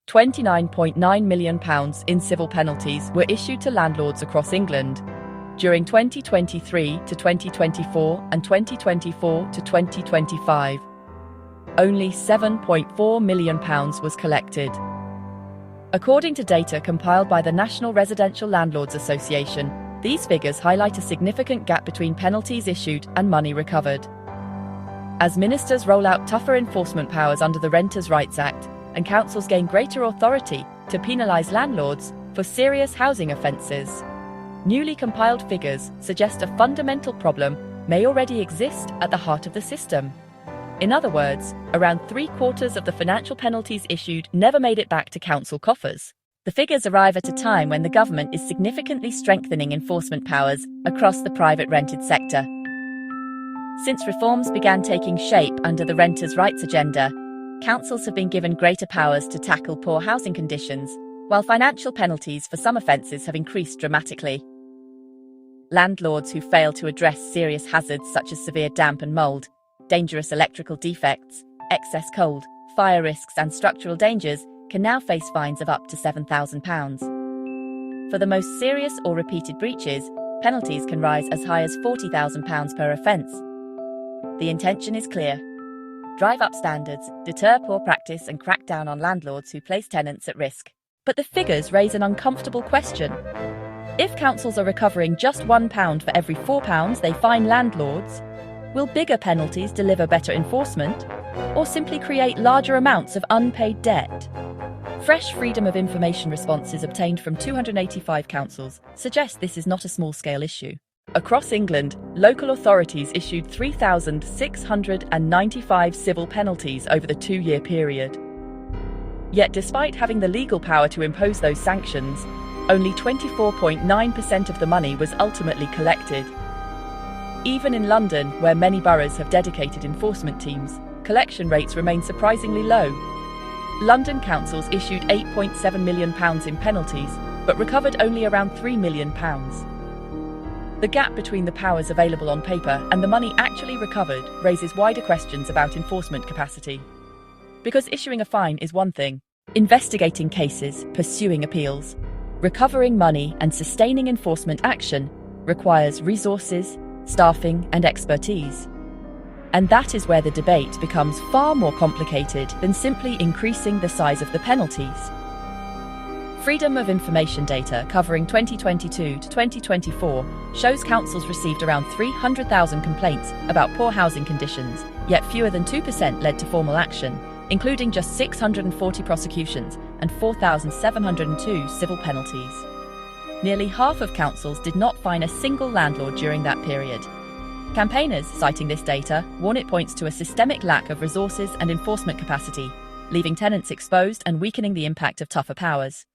£29.9 million in civil penalties were issued to landlords across England during 2023 to 2024 and 2024 to 2025. Only £7.4 million was collected. According to data compiled by the National Residential Landlords Association, these figures highlight a significant gap between penalties issued and money recovered. As ministers roll out tougher enforcement powers under the Renters' Rights Act, and councils gain greater authority to penalise landlords for serious housing offences, newly compiled figures suggest a fundamental problem may already exist at the heart of the system. In other words, around 3/4 of the financial penalties issued never made it back to council coffers. The figures arrive at a time when the government is significantly strengthening enforcement powers across the private rented sector. Since reforms began taking shape under the Renters' Rights agenda, councils have been given greater powers to tackle poor housing conditions, while financial penalties for some offences have increased dramatically. Landlords who fail to address serious hazards such as severe damp and mould, dangerous electrical defects, excess cold, fire risks and structural dangers can now face fines of up to £7,000. For the most serious or repeated breaches, penalties can rise as high as £40,000 per offence. The intention is clear: drive up standards, deter poor practice and crack down on landlords who place tenants at risk. But the figures raise an uncomfortable question. If councils are recovering just £1 for every £4 they fine landlords, will bigger penalties deliver better enforcement, or simply create larger amounts of unpaid debt? Fresh Freedom of Information responses obtained from 285 councils suggest this is not a small-scale issue. Across England, local authorities issued 3,695 civil penalties over the 2-year period. Yet despite having the legal power to impose those sanctions, only 24.9% of the money was ultimately collected. Even in London, where many boroughs have dedicated enforcement teams, collection rates remain surprisingly low. London councils issued £8.7 million in penalties, but recovered only around £3 million. The gap between the powers available on paper and the money actually recovered raises wider questions about enforcement capacity. Because issuing a fine is one thing, investigating cases, pursuing appeals, recovering money and sustaining enforcement action requires resources, staffing and expertise. And that is where the debate becomes far more complicated than simply increasing the size of the penalties. Freedom of Information data covering 2022 to 2024 shows councils received around 300,000 complaints about poor housing conditions, yet fewer than 2% led to formal action, including just 640 prosecutions and 4,702 civil penalties. Nearly half of councils did not fine a single landlord during that period. Campaigners, citing this data, warn it points to a systemic lack of resources and enforcement capacity, leaving tenants exposed and weakening the impact of tougher powers.